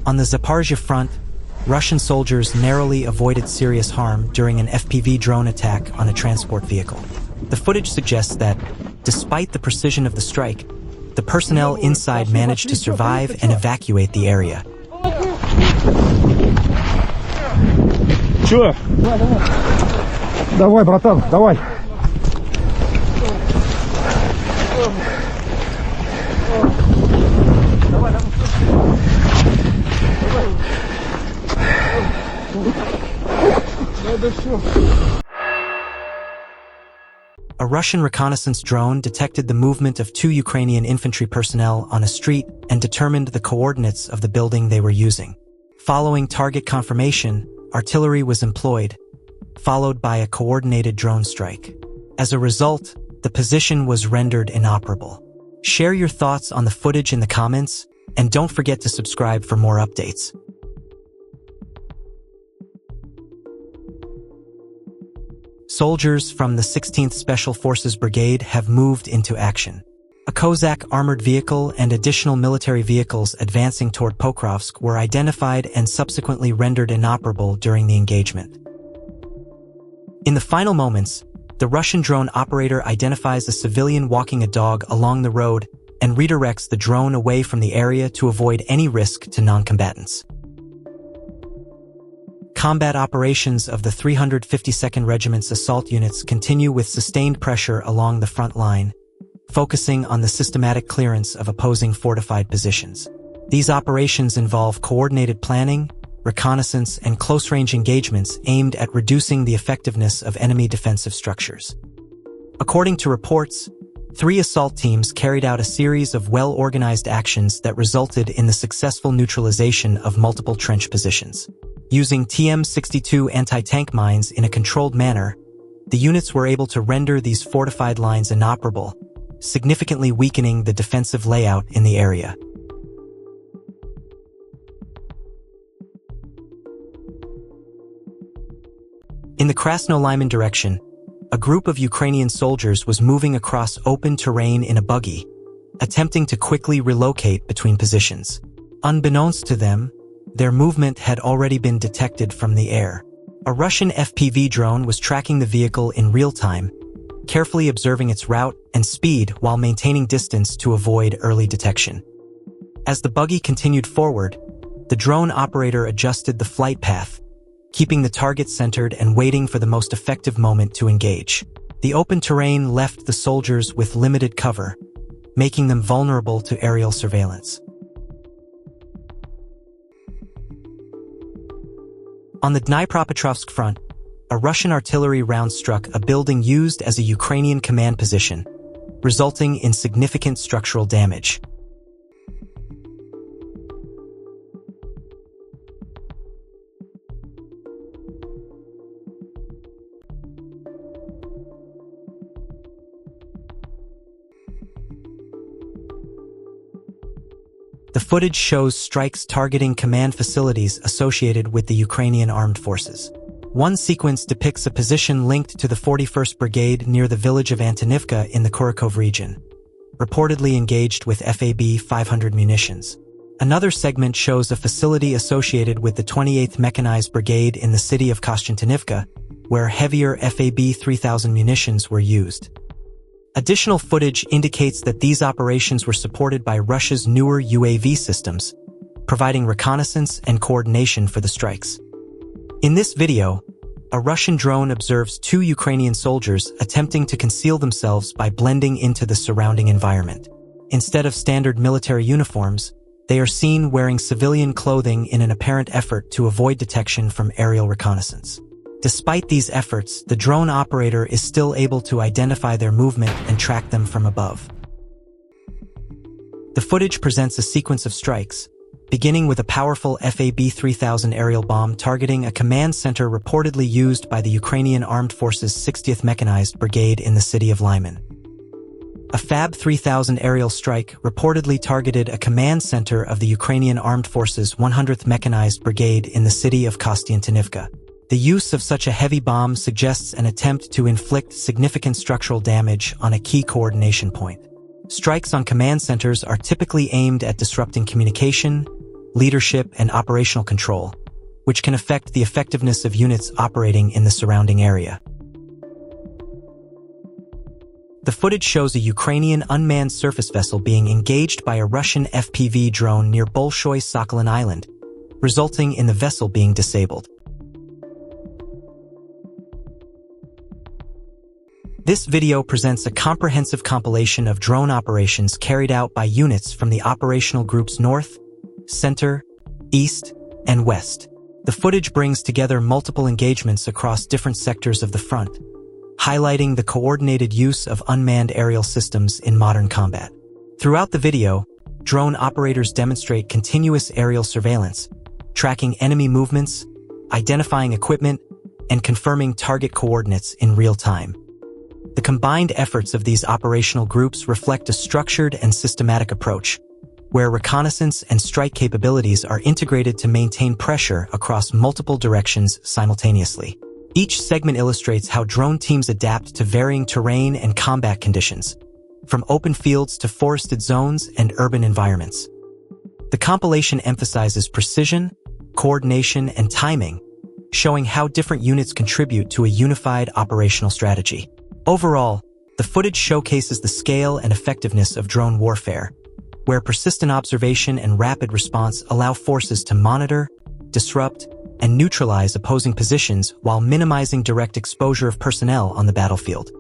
On the Zaporia front, Russian soldiers narrowly avoided serious harm during an FPV drone attack on a transport vehicle. The footage suggests that, despite the precision of the strike, the personnel inside managed to survive and evacuate the area. Чё? Давай, братан, давай. A Russian reconnaissance drone detected the movement of 2 Ukrainian infantry personnel on a street and determined the coordinates of the building they were using. Following target confirmation, artillery was employed, followed by a coordinated drone strike. As a result, the position was rendered inoperable. Share your thoughts on the footage in the comments, and don't forget to subscribe for more updates. Soldiers from the 16th Special Forces Brigade have moved into action. A Cossack armored vehicle and additional military vehicles advancing toward Pokrovsk were identified and subsequently rendered inoperable during the engagement. In the final moments, the Russian drone operator identifies a civilian walking a dog along the road and redirects the drone away from the area to avoid any risk to non-combatants. Combat operations of the 352nd Regiment's assault units continue with sustained pressure along the front line, focusing on the systematic clearance of opposing fortified positions. These operations involve coordinated planning, reconnaissance, and close-range engagements aimed at reducing the effectiveness of enemy defensive structures. According to reports, 3 assault teams carried out a series of well-organized actions that resulted in the successful neutralization of multiple trench positions. Using TM-62 anti-tank mines in a controlled manner, the units were able to render these fortified lines inoperable, significantly weakening the defensive layout in the area. In the Krasno-Lyman direction, a group of Ukrainian soldiers was moving across open terrain in a buggy, attempting to quickly relocate between positions. Unbeknownst to them, their movement had already been detected from the air. A Russian FPV drone was tracking the vehicle in real time, carefully observing its route and speed while maintaining distance to avoid early detection. As the buggy continued forward, the drone operator adjusted the flight path, keeping the target centered and waiting for the most effective moment to engage. The open terrain left the soldiers with limited cover, making them vulnerable to aerial surveillance. On the Dnipropetrovsk front, a Russian artillery round struck a building used as a Ukrainian command position, resulting in significant structural damage. The footage shows strikes targeting command facilities associated with the Ukrainian armed forces. One sequence depicts a position linked to the 41st Brigade near the village of Antonivka in the Kurikov region, reportedly engaged with FAB 500 munitions. Another segment shows a facility associated with the 28th Mechanized Brigade in the city of Kostiantynivka, where heavier FAB 3000 munitions were used. Additional footage indicates that these operations were supported by Russia's newer UAV systems, providing reconnaissance and coordination for the strikes. In this video, a Russian drone observes 2 Ukrainian soldiers attempting to conceal themselves by blending into the surrounding environment. Instead of standard military uniforms, they are seen wearing civilian clothing in an apparent effort to avoid detection from aerial reconnaissance. Despite these efforts, the drone operator is still able to identify their movement and track them from above. The footage presents a sequence of strikes, beginning with a powerful FAB 3000 aerial bomb targeting a command center reportedly used by the Ukrainian Armed Forces 60th Mechanized Brigade in the city of Lyman. A FAB 3000 aerial strike reportedly targeted a command center of the Ukrainian Armed Forces 100th Mechanized Brigade in the city of Kostiantynivka. The use of such a heavy bomb suggests an attempt to inflict significant structural damage on a key coordination point. Strikes on command centers are typically aimed at disrupting communication, leadership, and operational control, which can affect the effectiveness of units operating in the surrounding area. The footage shows a Ukrainian unmanned surface vessel being engaged by a Russian FPV drone near Bolshoy Sakhalin Island, resulting in the vessel being disabled. This video presents a comprehensive compilation of drone operations carried out by units from the operational groups North, Center, East, and West. The footage brings together multiple engagements across different sectors of the front, highlighting the coordinated use of unmanned aerial systems in modern combat. Throughout the video, drone operators demonstrate continuous aerial surveillance, tracking enemy movements, identifying equipment, and confirming target coordinates in real time. The combined efforts of these operational groups reflect a structured and systematic approach, where reconnaissance and strike capabilities are integrated to maintain pressure across multiple directions simultaneously. Each segment illustrates how drone teams adapt to varying terrain and combat conditions, from open fields to forested zones and urban environments. The compilation emphasizes precision, coordination, and timing, showing how different units contribute to a unified operational strategy. Overall, the footage showcases the scale and effectiveness of drone warfare, where persistent observation and rapid response allow forces to monitor, disrupt, and neutralize opposing positions while minimizing direct exposure of personnel on the battlefield.